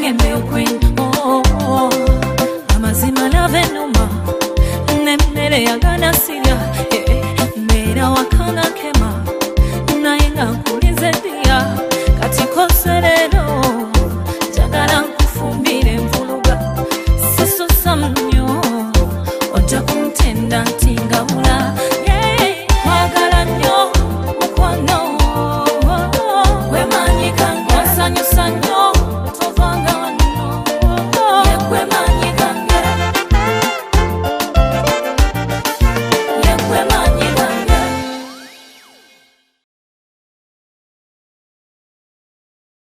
can be a queen. Oh, oh. Amazima love numa. Nemere ya gana siya. Mera wakanga kema.